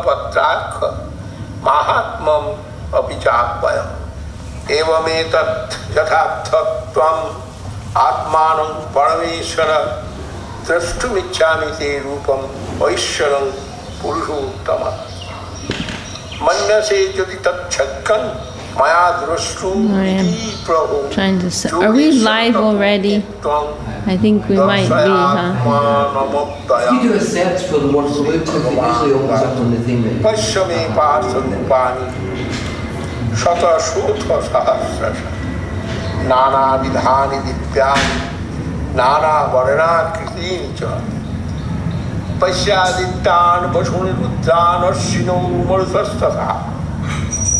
पत्रार्थ महात्मम अपिचापयम एवमेतत् यथार्थत्वम् आत्मानं परमेश्वर द्रष्टुमिच्छामि ते रूपं वैश्वरं पुरुषोत्तम मन्यसे यदि तच्छक्कं मया द्रष्टुं इति प्रभु. Are we live already? I think we might be, huh? If you do a search for the word Bluetooth, it usually opens up on the thing that पश्यमे पार्थरूपाणि शतशोथ सहस्रश नानाविधानि दिव्यानि नानावर्णाकृतीनि च पश्यादित्यान् वसून् रुद्रान् अश्विनौ मरुतस्तथा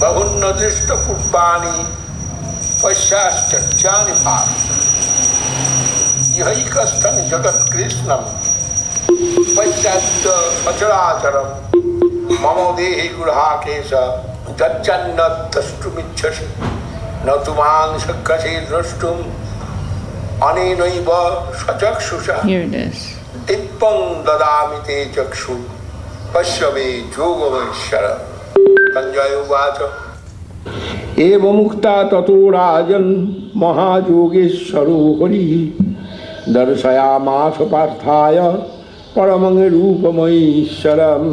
बहुन्न दृष्टपूर्वाणि पश्याश्चर्याणि भारत इहैकस्थं जगत्कृष्णं पश्चात् सचराचरं मम देहि गुहाकेश गच्छन्न द्रष्टुमिच्छसि न तु मां शक्यसे द्रष्टुम् अनेनैव सचक्षुषा दिव्यं ददामि ते चक्षु पश्य मे योगमैश्वरम्. संजय उवाच एवमुक्ता ततो राजन् महायोगेश्वरो हरिः दर्शयामास पार्थाय परमं रूपमैश्वरम्.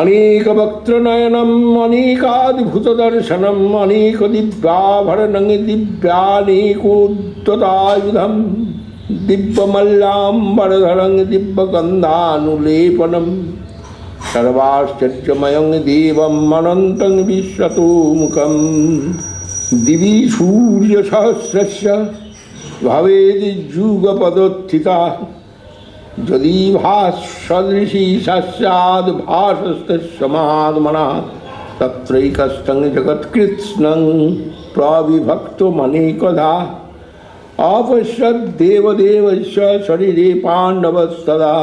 अनेकवक्त्रनयनम् अनेकाद्भुतदर्शनम् अनेकदिव्याभरणं दिव्यानेकोद्गतायुधं दिव्यमल्लाम्बरधरं दिव्यगन्धानुलेपनं सर्वाश्चर्यमयं देवम् अनन्तं विश्वतोमुखं दिवि सूर्यसहस्रस्य भवेद्युगपदोत्थिता यदि भासदृशी स्याद् भासस्तस्य महात्मनः तत्रैकस्थं जगत्कृत्स्नं प्रविभक्तमनेकधा अपश्यद्देवदेवस्य शरीरे पाण्डवस्तदा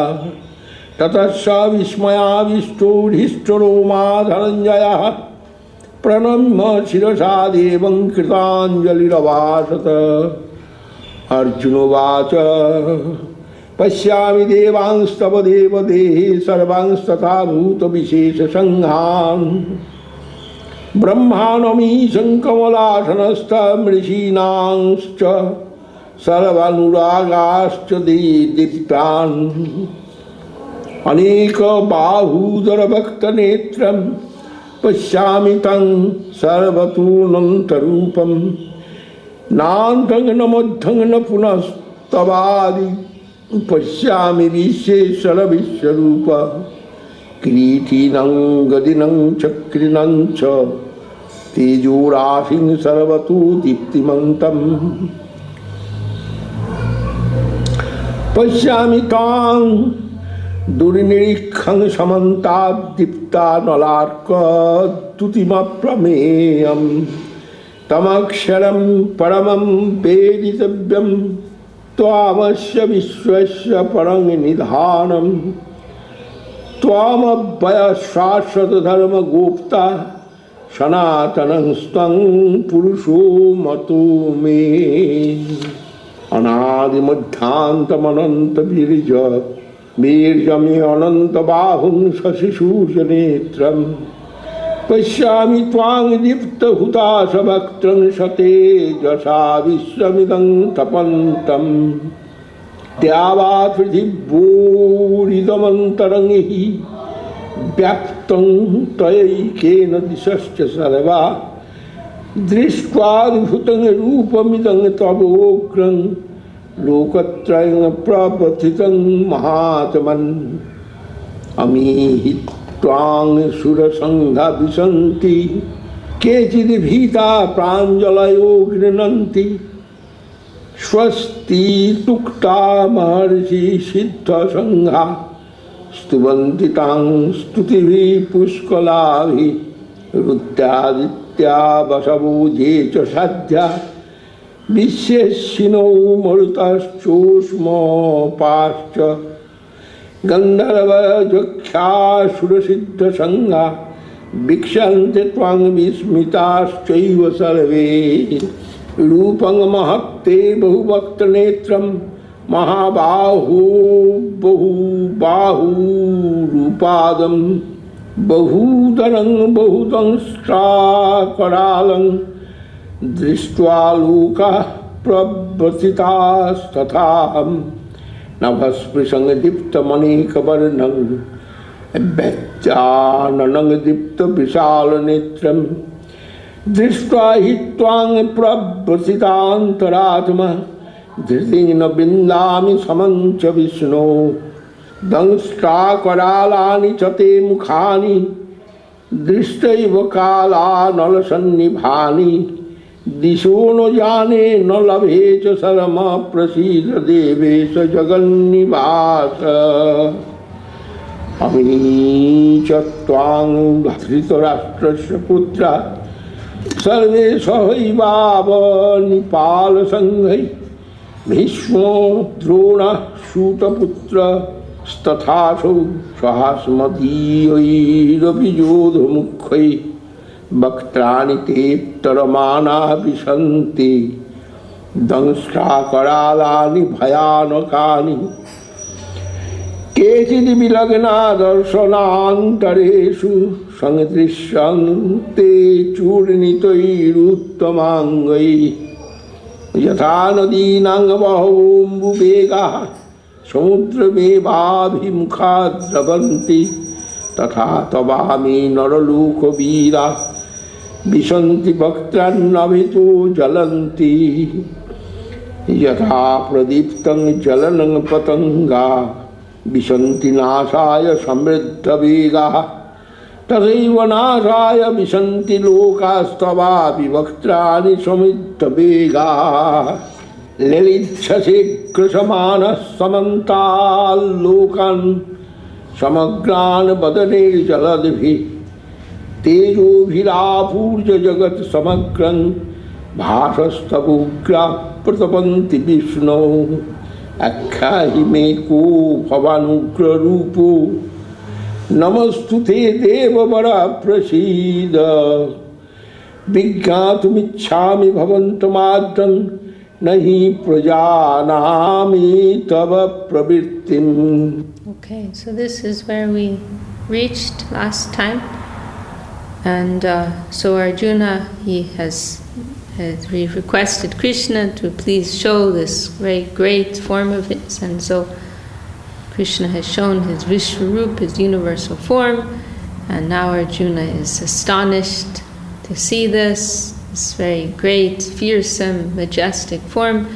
ततः स विस्मयाविष्टो हृष्टरोमा धनञ्जयः प्रणम्य शिरसा देवं कृताञ्जलिरभाषत. अर्जुनोवाच पश्यामि देवांस्तव देवदेहे सर्वांस्तथा भूतविशेषसङ्घान् ब्रह्माणमीशं कमलासनस्थमृषीणांश्च सर्वानुरागाश्च दीप्तान् अनेकबाहूदरभक्तनेत्रं पश्यामि तं सर्वतोऽनन्तरूपं नान्तं न मध्यं न पुनस्तवादि पश्यामि विश्वेश्वर विश्वरूप किरीटिनं गदिनं चक्रिणं च तेजोराशिं सर्वतो दीप्तिमन्तम् पश्यामि तां दुर्निरीक्षं समन्ताद्दीप्तानलार्कद्युतिमप्रमेयं तमक्षरं परमं वेदितव्यं त्वामस्य विश्वस्य परं निधानं त्वामव्ययः शाश्वतधर्मगोप्ता सनातनं स्त्वं पुरुषो मतो मे. अनादिमध्यान्तमनन्तवीर्य वीर्यमे अनन्तबाहुं शशिसूर्यनेत्रं पश्यामि त्वां दीप्तहुताशवक्त्रं सतेजसा विश्वमिदं तपन्तं द्यावा पृथिव्योरिदमन्तरं हि व्याप्तं त्वयैकेन दिशश्च सर्वा दृष्ट्वाद्भुतं रूपमिदं तवोग्रं लोकत्रयं प्रवर्तितं महात्मन्. अमीहि त्वां सुरसङ्घा विशन्ति केचिद्भीता प्राञ्जलयो गृह्णन्ति स्वस्ति तुक्ता महर्षि सिद्धसङ्घा स्तुवन्ति तां स्तुतिभिः पुष्कलाभिः रुद्रादित्या वसवो ये च सद्या विश्वेशिनो मरुतश्चोष्मपाश्च गन्धर्वजक्षासुरसिद्धसङ्घा वीक्षन्ते त्वां विस्मिताश्चैव सर्वे रूपं महत्ते बहुवक्त्रनेत्रं महाबाहो बहुबाहुरूपादं बहुधरं बहुदंष्ट्राकरालं दृष्ट्वा लोकाः प्रव्रथितास्तथाहं नभस्पृशं दीप्तमनेकवर्णं व्यक्त्याननं दीप्तविशालनेत्रं दृष्ट्वा हि त्वां प्रव्रथितान्तरात्मा धृतिं न विन्दामि समं च विष्णो दंष्ट्राकरालानि च ते मुखानि दृष्टैव कालानलसन्निभानि दिशो न जाने न लभे च शरम प्रसीद देवेश जगन्निवास अमी च त्वां धृतराष्ट्रस्य पुत्रा सर्वे सहैवावनिपालसङ्घैः भीष्मो द्रोणः सूतपुत्रस्तथासौ सहास्मदीयैरपि योधमुखैः वक्त्राणि ते तरमानाः विशन्ति दंष्ट्राकरालानि भयानकानि केचिद् विलग्ना दर्शनान्तरेषु संदृश्यन्ते चूर्णितैरुत्तमाङ्गैः यथा नदीनां बहवोऽम्बुवेगाः समुद्रमेवाभिमुखा द्रवन्ति तथा तवामि नरलोकवीराः विशन्ति वक्त्रान्नभितो ज्वलन्ति यथा प्रदीप्तं ज्वलनं पतङ्गा विशन्ति नाशाय समृद्धवेगाः तथैव नाशाय विशन्ति लोकास्तवापि वक्त्राणि समृद्धवेगाः ललिच्छसे कृशमानः समन्ताल्लोकान् समग्रान् वदनैर्जलद्भिः तेजोभिरापूर्य जगत् समग्रं भासस्तवोग्राः प्रतपन्ति विष्णो आख्याहि मे को भवानुग्ररूपो नमस्तुते देववर प्रसीद विज्ञातुमिच्छामि भवन्तमाद्यं नहि प्रजानामि तव प्रवृत्तिम्. Okay, so this is where we reached last time, and so Arjuna, he requested Krishna to please show this very great form of his, and so Krishna has shown his Vishwarup, his universal form, and now Arjuna is astonished to see this very great, fearsome, majestic form.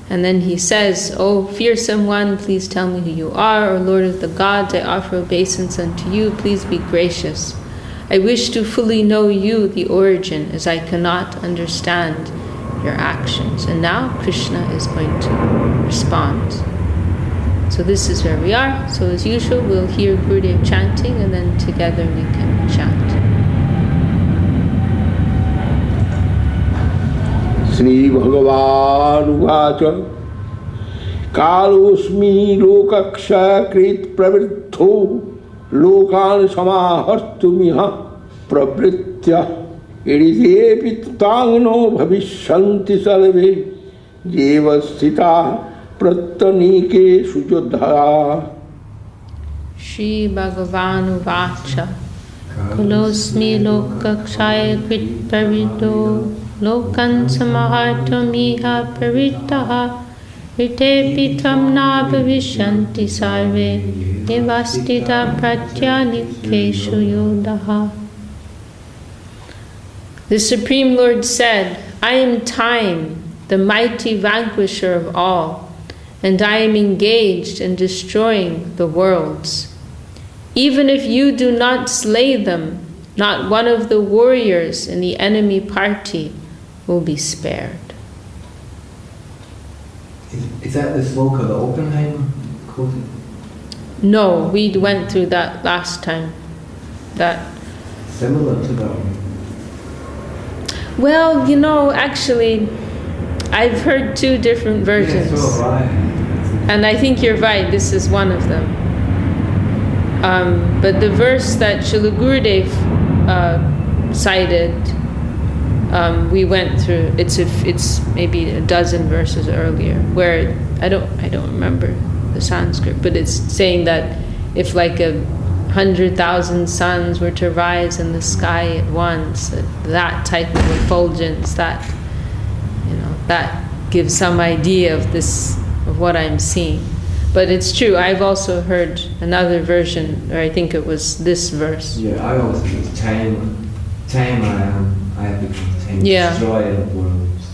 And then he says, "O fearsome one, please tell me who you are. O Lord of the gods, I offer obeisance unto you. Please be gracious. I wish to fully know you, the origin, as I cannot understand your actions." And now Krishna is going to respond. So this is where we are. So as usual, we'll hear Gurudev chanting, and then together we can chant. Shri Bhagavad-Gita Kalosmi lokakshakrit pravrittho lokan samahartumiha pravritya iridepi tangno bhavishanti sarve jevasthita prattanike sujodha. Shri Bhagavad-Gita Kalosmi lokakshakrit pravrittho Lokan samahartumiha pravrittaha ritepi tvam na bhavishanti sarve devastita pratyanikeshu yodaha. The Supreme Lord said, "I am time, the mighty vanquisher of all, and I am engaged in destroying the worlds. Even if you do not slay them, not one of the warriors in the enemy party will be spared." Is that the sloka the Oppenheimer quoted? No, we went through that last time. That Similar to that one. Well, actually, I've heard two different versions. Yeah, so have I. And I think you're right, this is one of them. But the verse that Srila Gurudev cited, we went through, it's maybe a dozen verses earlier, where I don't remember the Sanskrit, but it's saying that if like 100,000 suns were to rise in the sky at once, that type of effulgence, that gives some idea of what I'm seeing. But it's true, I've also heard another version, or I think it was this verse. Yeah, I always think it's time I have become time, destroyer of worlds.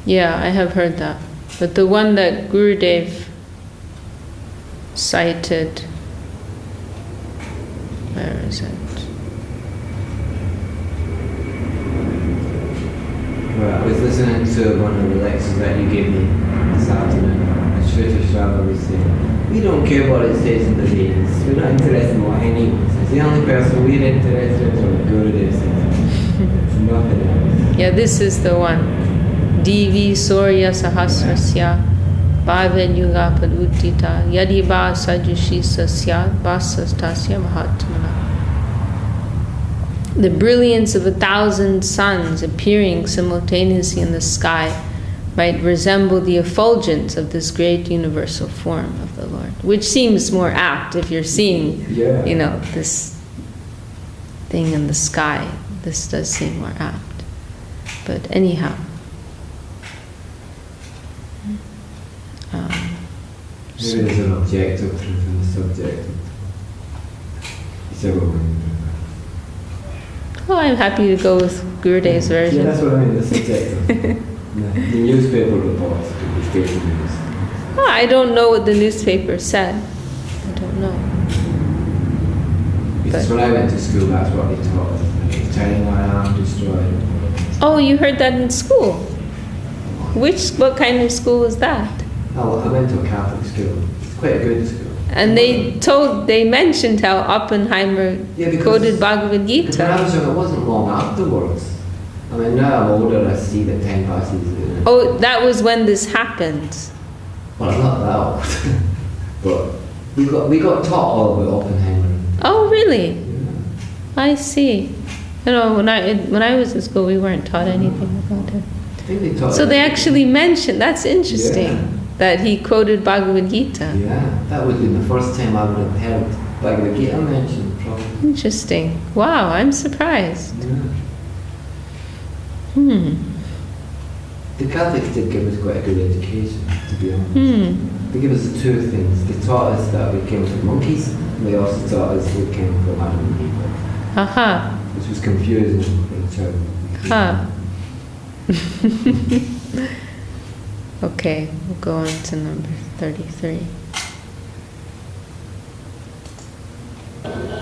Yeah, I have heard that. But the one that Gurudev cited, where is it? Well, I was listening to one of the lectures that you gave me this afternoon. Sriyukta was saying, we don't care what it says in the Vedas. We're not interested in what anyone says. The only person we're interested in is what Gurudev says. It's nothing else. Yeah, this is the one. Divi Surya Sahasrasya Bhava Yuga Padutita Yadi Ba Sajushi Sasya Vasastasya Mahatmana. The brilliance of 1,000 suns appearing simultaneously in the sky might resemble the effulgence of this great universal form of the Lord, which seems more apt if you're seeing, this thing in the sky. This does seem more apt. But anyhow, maybe there's an objective truth and a subjective. Whichever one. Well, I'm happy to go with Gurudev's version. Yeah, that's what I mean, the subjective. The newspaper reports could be fake news. Oh, I don't know what the newspaper said. I don't know. Because when I went to school, that's what they taught us. Turning my arm destroyed. Oh, you heard that in school? What kind of school was that? Oh, I went to a Catholic school. It's quite a good school. And they mentioned how Oppenheimer quoted Bhagavad-Gita. When I was young, it wasn't long afterwards. I mean, now I'm older, I see that time passes. Oh, that was when this happened. Well, I'm not that old. But we got taught all about Oppenheimer. Oh, really? Yeah. I see. When I was in school, we weren't taught anything about it. I think they taught. So they actually mentioned. That's interesting. That he quoted Bhagavad-Gita. Yeah, that would be the first time I would have heard Bhagavad-Gita mentioned, probably. Interesting. Wow, I'm surprised. Yeah. The Catholics did give us quite a good education, to be honest. They gave us the two things. They taught us that we came from monkeys, and they also taught us we came from Adam and Eve. Aha. Which was confusing for the child. Okay, we'll go on to number 33.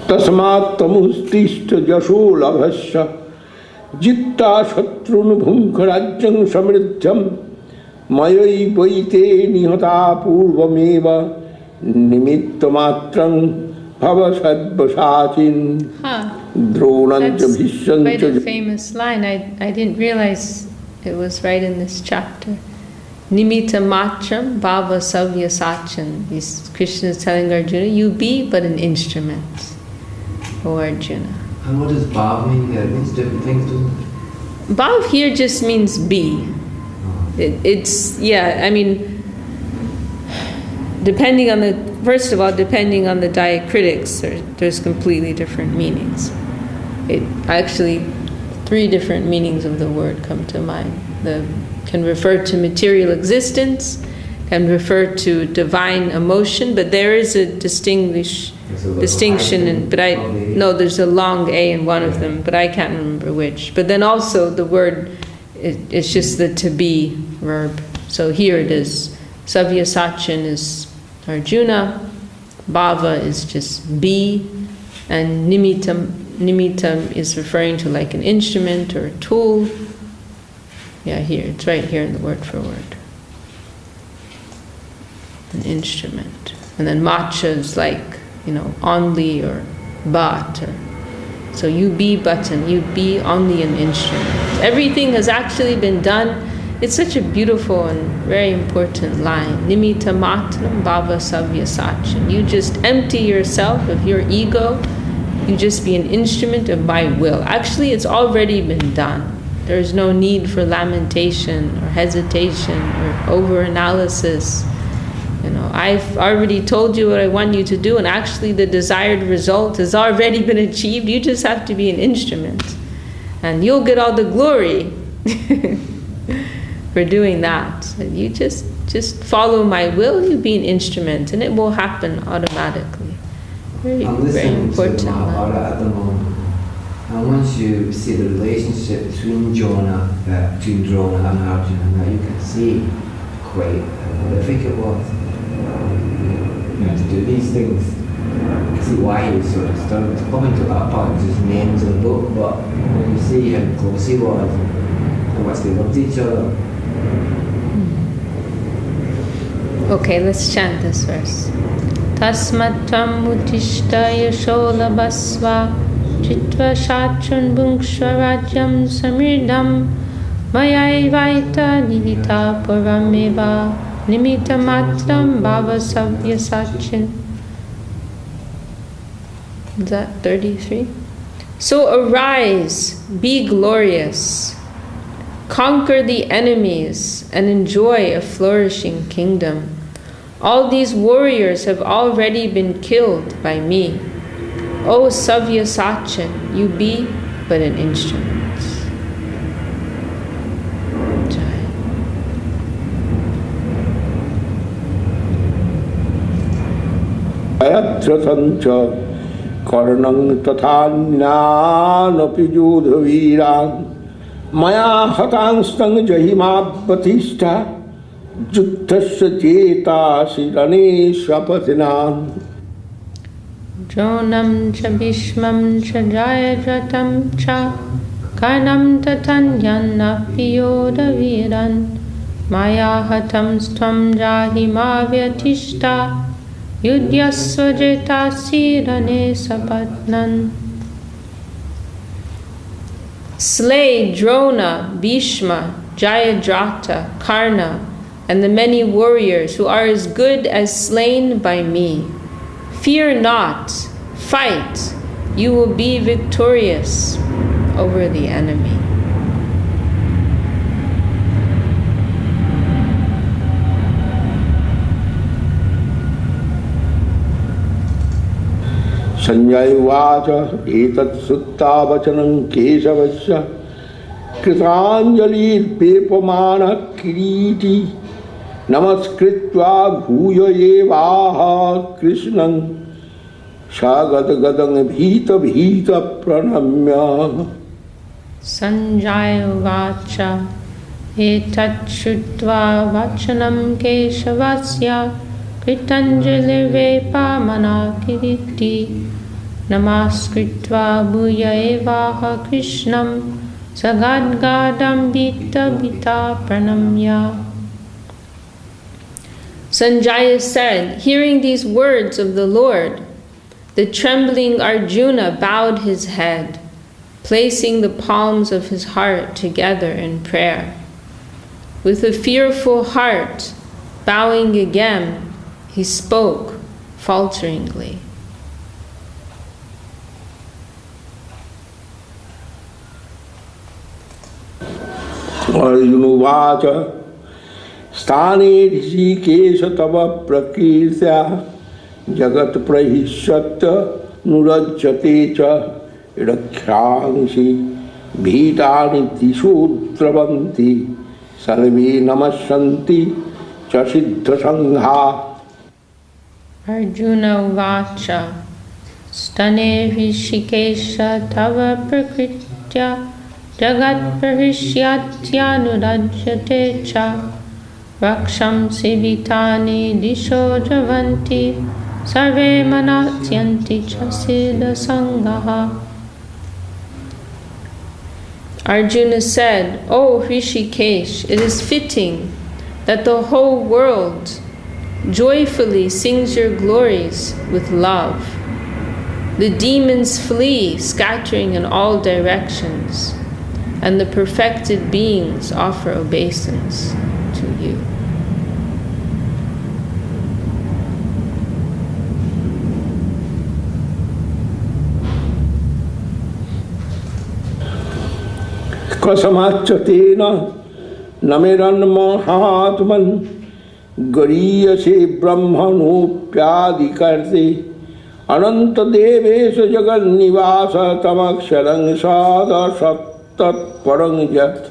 Tasmat tamustishtha jasho labhasya jitta shatrun bhunkarajyam samriddhyam mayai vaite nihata purvameva nimittamatrang bhavasadvasachin dronancha That's bhisyancha. quite a famous line. I didn't realize it was right in this chapter. Nimitta matram bhava savya sachan. Krishna is telling Arjuna, you be but an instrument, O Arjuna. And what does bhav mean there? It means different things, doesn't it? Bhav here just means be. Depending on the diacritics, there's completely different meanings. Actually, 3 different meanings of the word come to mind. Can refer to material existence, can refer to divine emotion, but there is a distinction. There's a long A in one of them, but I can't remember which. But then also the word, it's just the to be verb. So here it is. Savya Sachin is Arjuna, Bhava is just be, and Nimittam is referring to like an instrument or a tool. Yeah, here, it's right here in the word for word. An instrument. And then matcha is like, only or but. So you be button, you be only an instrument. Everything has actually been done. It's such a beautiful and very important line. Nimitta matram bhava savya sachin. You just empty yourself of your ego. You just be an instrument of my will. Actually, it's already been done. There is no need for lamentation or hesitation or over-analysis. I've already told you what I want you to do, and actually the desired result has already been achieved. You just have to be an instrument. And you'll get all the glory for doing that. And you just follow my will, you be an instrument, and it will happen automatically. Very, very important. To Mahabharata at the moment. And once you see the relationship between Drona and Arjuna, now you can see quite horrific it was. You have to do these things. You can see why he was so disturbed. Up until that part, just names in the book, but when you see how close he was and how much they loved each other. Okay, let's chant this verse. Tasmatvam utishta yasholabhasva chitva shachun bhungshva rajyam samirdam mayaivaita nihita purameva nimita matram bhava savya sachin. Is that 33? So arise, be glorious, conquer the enemies, and enjoy a flourishing kingdom. All these warriors have already been killed by me. O Savya Sachin, you be but an instrument. Ayatratancha karnang tathananapi judhaviran maya hatanstang jahimabhatishta juttasya cetasi raneshapatinan. Dronam cha bhishmam cha jayadratam cha karnam tatanyanapi yodaviran maya hatam stvam jahimavyatishta Yudhyasva jetasi raneshapatnan. Slay Drona, Bhishma, Jayadrata, Karna, and the many warriors who are as good as slain by me. Fear not, fight, you will be victorious over the enemy. Sanjay vacha etat sutta vachanam kesavasya kritanjali pepamana kiriti namaskritva bhuya evaha krishnam shagat gadang bhita bhita pranamya. Sanjay vacha etat shrutva vachanam kesavasya kritanjali pepamana kiriti namaskritva bhuya evaha krishnam sagadgadam bhita bhita pranamya. Sanjaya said, hearing these words of the Lord, the trembling Arjuna bowed his head, placing the palms of his heart together in prayer. With a fearful heart, bowing again, he spoke falteringly. Arjuna vacha sthane rishikesha tava prakirtya jagat prahishyatya nurajyate cha idakhyansi bhitani tishudravanti sarve namasyanti cha siddha sangha. Arjuna vacha stane rishikesha tava prakritya jagat prahishyatya nurajyate cha rakshamsi vitani disho javanti sarve manasyanti cha siddha sangha. Arjuna said, O Rishikesh, it is fitting that the whole world joyfully sings your glories with love. The demons flee, scattering in all directions, and the perfected beings offer obeisance to you. कसमाच्यतेन नमेरन्महात्मन् गरीयसे ब्रह्मणोऽप्यादिकर्ते अनंत देवेश जगन्निवास तमक्षरं सदसत्तत्परं यत्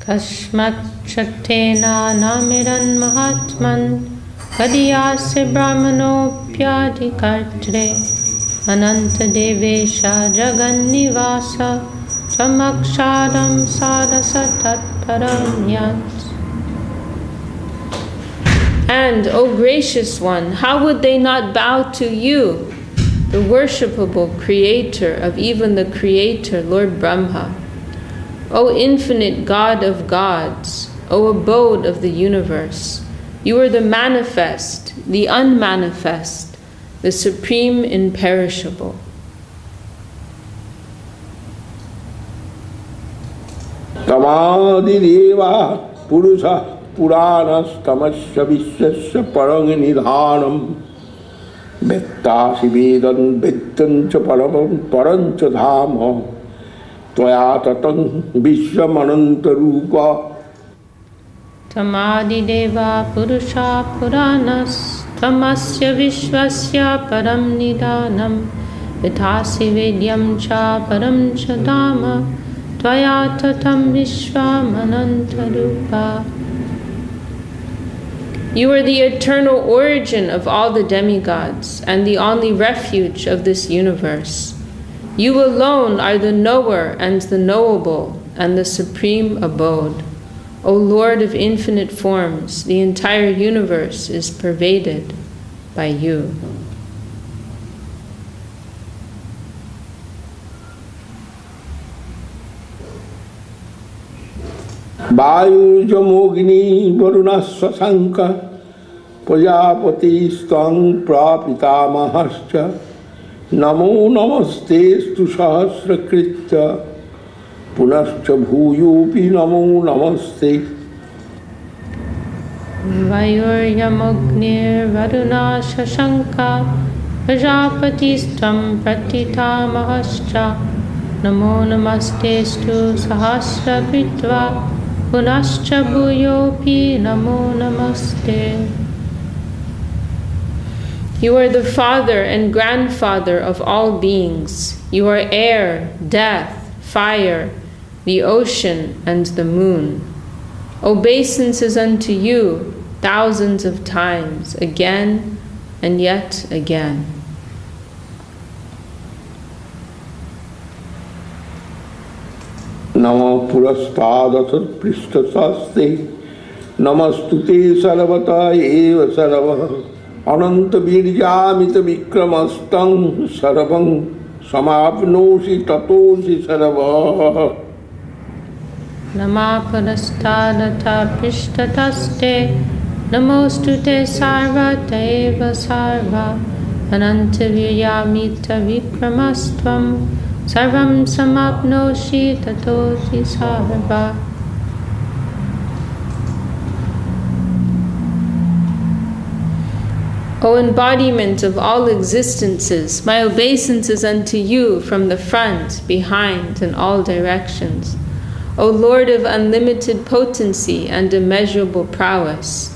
कस्माच्चक्तेन नामिरन्महात्मन् गरीयसे ब्रह्मणोऽप्यादिकर्त्रे अनन्तदेवेश जगन्निवास त्वमक्षरं सदसत्तत्परं यत्. And, O gracious one, how would they not bow to you, the worshipable creator of even the creator, Lord Brahma? O infinite God of gods, O abode of the universe, you are the manifest, the unmanifest, the supreme imperishable. Tamadideva Purusa Puranas-tamasya Vishwasya Parang Nidhanam Vettasi Vedan Vettancha Parancha Dhama Tvaya Tatang Vishwamananta Rupa. Tamadideva Purusha Puranas Tamasya Vishwasya Param Nidhanam Vettasi Vedyam Cha Param Cha Dhama Tvaya Tatam Vishwamananta Rupa. You are the eternal origin of all the demigods and the only refuge of this universe. You alone are the knower and the knowable and the supreme abode. O Lord of infinite forms, the entire universe is pervaded by you. Vayujamogni Varunasvasanka Prajapati Stang Prapitamahascha Namo Namastestu Sahasrakritya Punascha Bhuyupi Namo Namaste. Vayuryamognir Varuna Shashanka Prajapatistam Pratitamahascha Namo Namastestu Sahasra Kritva Punascha Bhuyopi Namo Namaste. You are the father and grandfather of all beings. You are air, death, fire, the ocean, and the moon. Obeisances unto you thousands of times, again and yet again. Namo Purastadatat Prishtasaste Namastute Sarvata Eva Sarva Ananta Virjamita Vikramastam Sarvam Samapnosi Tatosi Sarva. Nama Purastadata Prishtataste Namostute Sarvata Eva Sarva Ananta Virjamita Vikramastvam Sarvam samapnoshi tatosi sarva. O embodiment of all existences, my obeisance is unto you from the front, behind, and all directions. O Lord of unlimited potency and immeasurable prowess,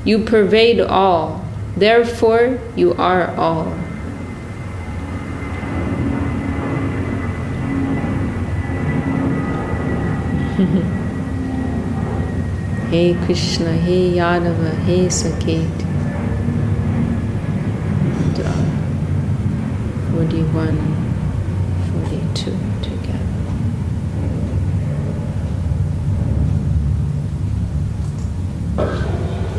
you pervade all, therefore you are all. Hey Krishna, Hey Yadava, Hey Saketi. 41, 42 together.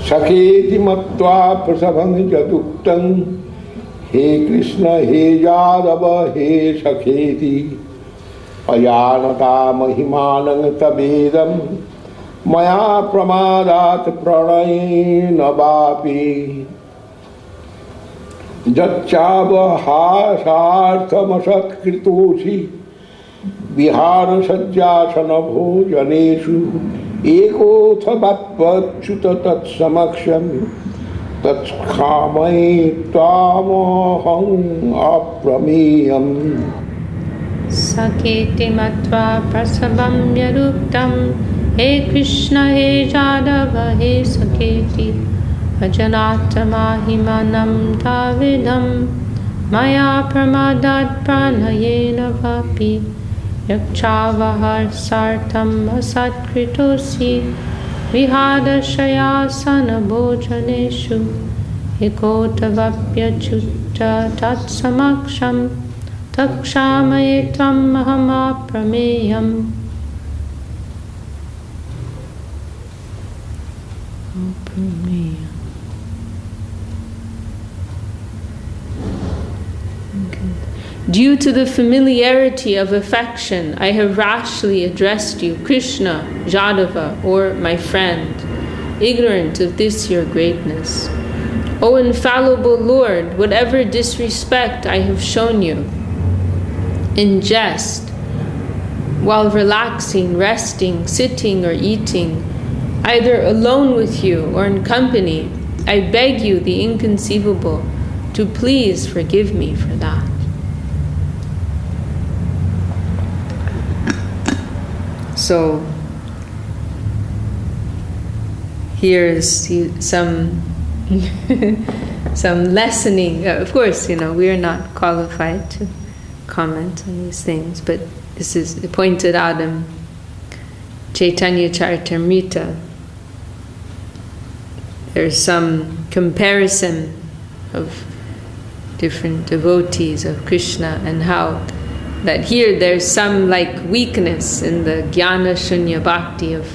Saketi Matva Prasabhang Jaduktam Hey Krishna, Hey Yadava, Hey Saketi Ayanata Mahimanang Tabedam Maya Pramadat Pranayena Vapi Jachava Hasartham Kritosi Vihara Sajjasana Bhojaneshu Eko Thabatvachuta Tat Samaksham Tat Khamai Tamaham Apramiyam. Saketi matva prasabam yaruktam. He Krishna, he Jadava, he Saketi. Ajanata mahimanam tavidam. Maya pramadat pranayena vapi. Yakchavahar sartam asatkritosi. Vihadashayasana bhojaneshu. Ekotavapya chutta tatsamaksham. Takshamaye tvam mahamaprameyam. Due to the familiarity of affection, I have rashly addressed you, Krishna, Jadava, or my friend, ignorant of this your greatness. O infallible Lord, whatever disrespect I have shown you, in jest, while relaxing, resting, sitting, or eating, either alone with you or in company, I beg you, the inconceivable, to please forgive me for that. So, here's some some lessening. Of course, we are not qualified to comment on these things, but this is pointed out in Chaitanya Charitamrita. There's some comparison of different devotees of Krishna and how that here there's some weakness in the jnana shunya bhakti of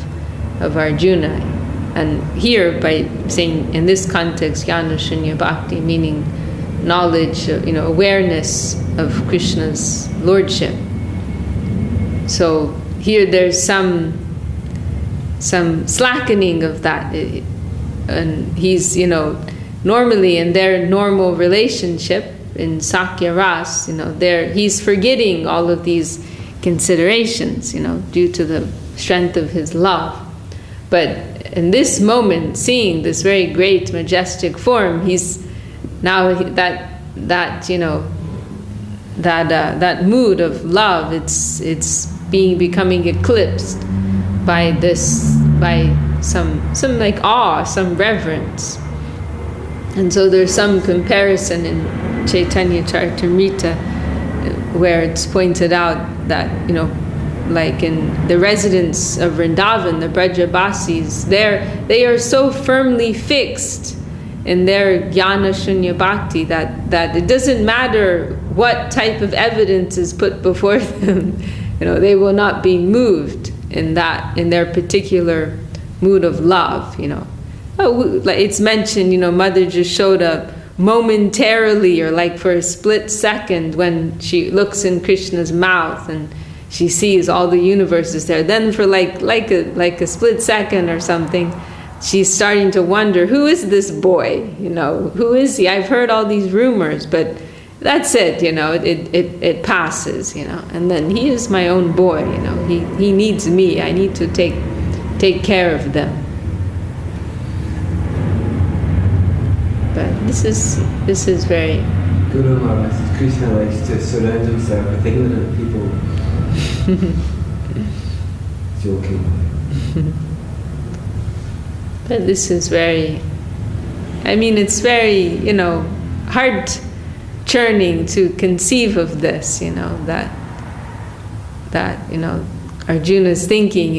Arjuna. And here, by saying in this context, jnana shunya bhakti, meaning knowledge, awareness of Krishna's lordship. So here there's some slackening of that. And he's, normally in their normal relationship, in Sakya Ras, he's forgetting all of these considerations, due to the strength of his love. But in this moment, seeing this very great, majestic form, he's now that mood of love, it's becoming eclipsed by some awe, some reverence. And so there's some comparison in Chaitanya Charitamrita where it's pointed out that, like in the residents of Vrindavan, the Brajabasis, they are so firmly fixed in their jnana shunya bhakti that it doesn't matter what type of evidence is put before them, they will not be moved in their particular mood of love, like it's mentioned, Mother just showed up momentarily or for a split second when she looks in Krishna's mouth and she sees all the universes there. Then for like a split second or something, she's starting to wonder, who is this boy? Who is he? I've heard all these rumors, but that's it, it passes, and then he is my own boy, he needs me. I need to take care of them. But this is very Guru Maharaj, Krishna likes to surround himself with ignorant people. Joking. But this is very, it's very, heart churning to conceive of this, that Arjuna's thinking,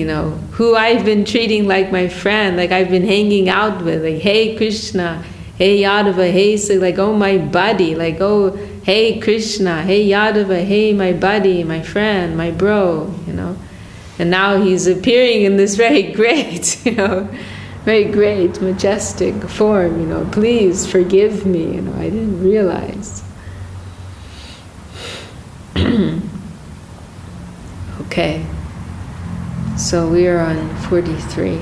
who I've been treating like my friend, like I've been hanging out with, like, hey Krishna, hey Yadava, hey, oh my buddy, oh, hey Krishna, hey Yadava, hey my buddy, my friend, my bro, And now he's appearing in this very great, very great, majestic form, please forgive me, I didn't realize. Okay, so we are on 43.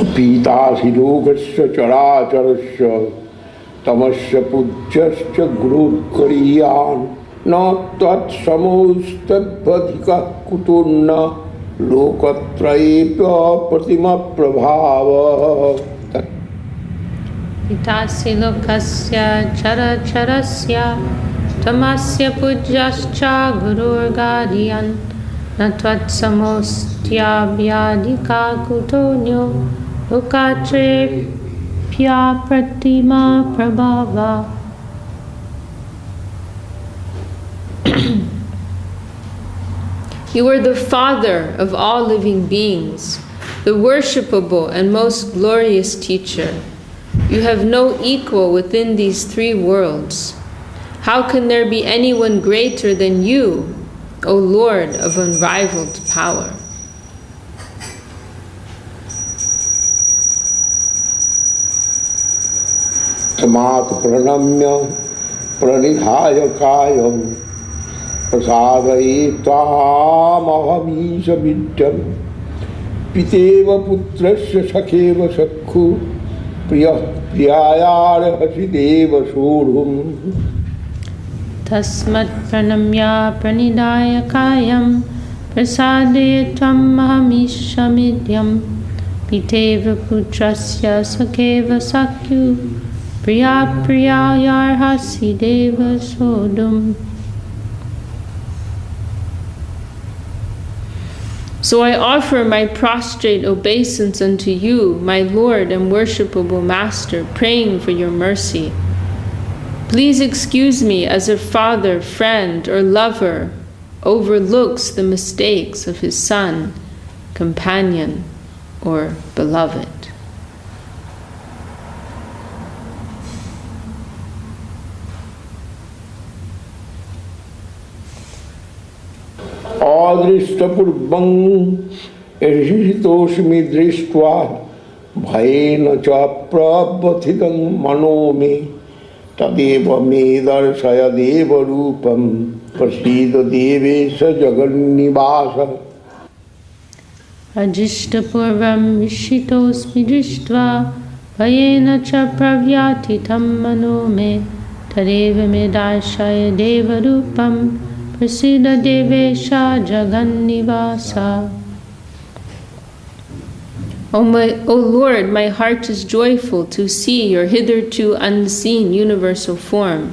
पीतासि लोकस्य चराचरस्य तमस्य पूज्यस्य गुरुर्गरीयान् न तत्समोस्तद्वधिकः कुतुर्न लोकत्रयेऽप्यप्रतिमप्रभावः. Hitasya lokasya chara charasya tamasya pujyascha gurur gadiyan natvat samostya vyadika kutonyo lokatre pya pratima prabhava. You are the Father of all living beings, the worshipable and most glorious teacher. You have no equal within these three worlds. How can there be anyone greater than you, O Lord of unrivaled power? Tamat pranamya pranidhaya kayam prasadayitva mahavisa vidyam piteva putrasya sakheva sakhu priyayar hasideva sudhum. Tasmat pranamya pranidaya kayam prasadayitvam mahamisha midyam piteva putrasya sakheva sakhu priyayar hasideva sudhum. So I offer my prostrate obeisance unto you, my Lord and worshipable Master, praying for your mercy. Please excuse me as a father, friend, or lover overlooks the mistakes of his son, companion, or beloved. Adrishtapurvang erhitosmi drishtva bhaena cha prabhatidam manomi tadeva me darshaya deva rupam prasida devesa jagannivasa. Adrishtapurvam vishitosmi drishtva bhaena cha pravyatitam manome tadeva me darshaya deva rupam Prasida Devesha Jagannivasa. O Lord, my heart is joyful to see your hitherto unseen universal form.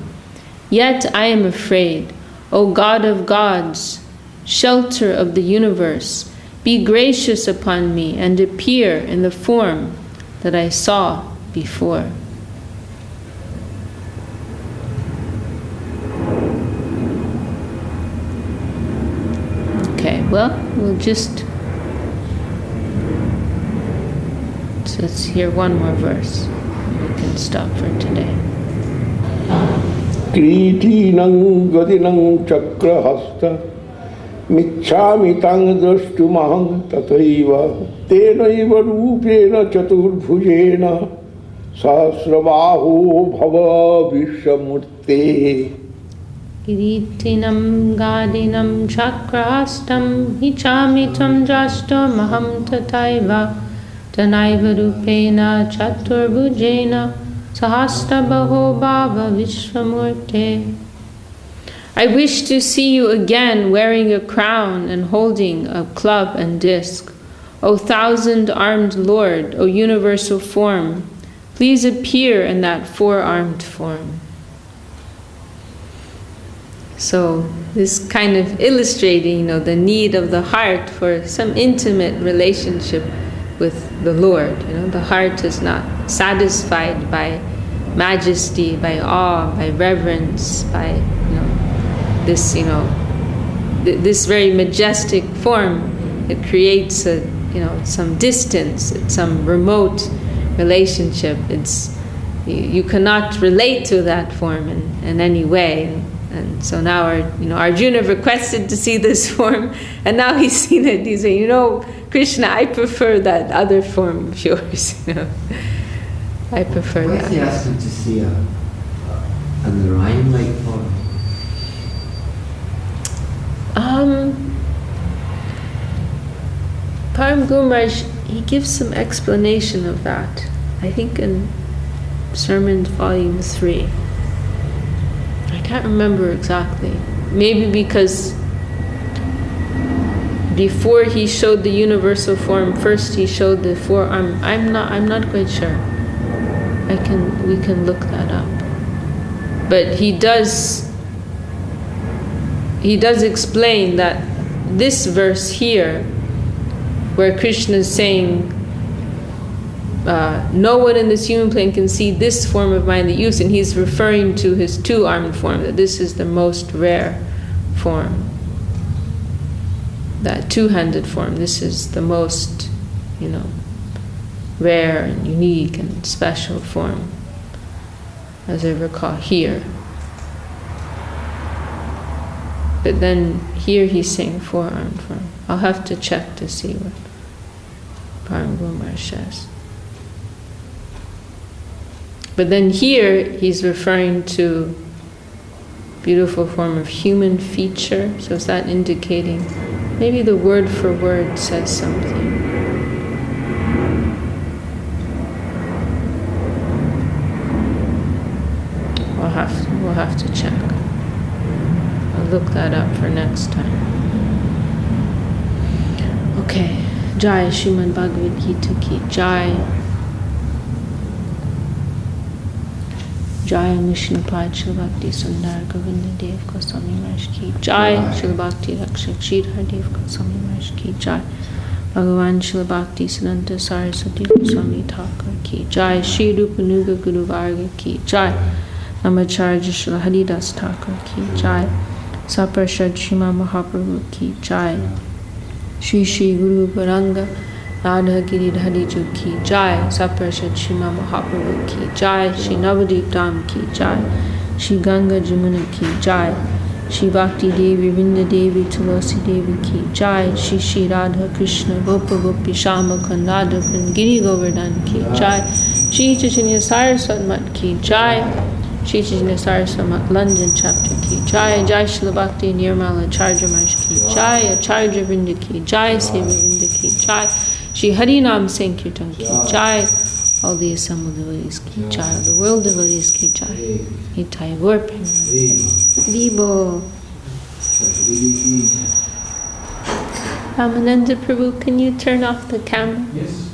Yet I am afraid. O God of gods, shelter of the universe, be gracious upon me and appear in the form that I saw before. Okay, well, let's hear one more verse. We can stop for today. Kritinang gadinang chakrahasta michhami tang drashtumaham tathaiva tenaiva rupena chaturbhujena sahasrabaho bhava vishamurte. Kiritinam gadinam chakrahastam hichami tam drashtumaham tathaiva tanaiva rupena chaturbhujena sahasrabaho bhava vishwamurte. I wish to see you again wearing a crown and holding a club and disc. O thousand-armed Lord, O universal form, please appear in that four-armed form. So this kind of illustrating, the need of the heart for some intimate relationship with the Lord. The heart is not satisfied by majesty, by awe, by reverence, by this this very majestic form. It creates some distance, some remote relationship. You cannot relate to that form in any way. And so now Arjuna requested to see this form, and now he's seen it. He's saying, Krishna, I prefer that other form of yours. I prefer that. Why he asked him to see a Narayan-like form? Param Gurmaraj, he gives some explanation of that. I think in Sermons Volume 3. I can't remember exactly. Maybe because before he showed the universal form, first he showed the forearm. I'm not quite sure. We can look that up. But he does explain that this verse here, where Krishna is saying, no one in this human plane can see this form of mind that you see, and he's referring to his two-armed form, that this is the most rare form. That two-handed form, this is the most, rare and unique and special form, as I recall here. But then here he's saying four-armed form. I'll have to check to see what Param says. But then here he's referring to beautiful form of human feature. So is that indicating, maybe the word for word says something. We'll have to check. I'll look that up for next time. Okay. Jai Srimad Bhagavad-Gita ki Jai. Jai Mishnapad Shri Bhakti Sundar Govinda Dev Goswami Maharaj ki Jai. Shri Bhakti Rakshak Shridhar Dev Goswami Maharaj ki Jai. Bhagavan Shri Bhakti Siddhanta Saraswati Goswami Thakur ki Jai. Shri Rupanuga Guru Varga ki Jai. Namacharya Shri Haridas Thakur ki Jai. Saparshad Shrima Mahaprabhu ki Jai. Shri Shri Guru Varanga Radha Giridhari Ju ki Jai. Saparshad Shrima Mahaprabhu ki Jai. Shri Navadip Dham ki Jai. Shri Ganga Jamuna ki Jai. Shri Bhakti Devi Vrinda Devi Tulasi Devi ki Jai. Shri Shri Radha Krishna Gopa Gopi Shama Kandada Giri Govardhan ki Jai. Shri Chaitanya Saraswat Mat ki Jai. Shri Chaitanya Saraswat Mat London Chapter ki Jai. Jai Shri Bhakti Nirmala Acharya Maharaj ki Jai. Acharya Vrinda ki Jai. Seva Vrinda ki Jai. Shri Harinam Sankirtan ki Jai. All the assembled devotees ki Jai. The world devotees ki Jai. Nitai Gaur Vibo. Ramananda Prabhu, can you turn off the camera? Yes.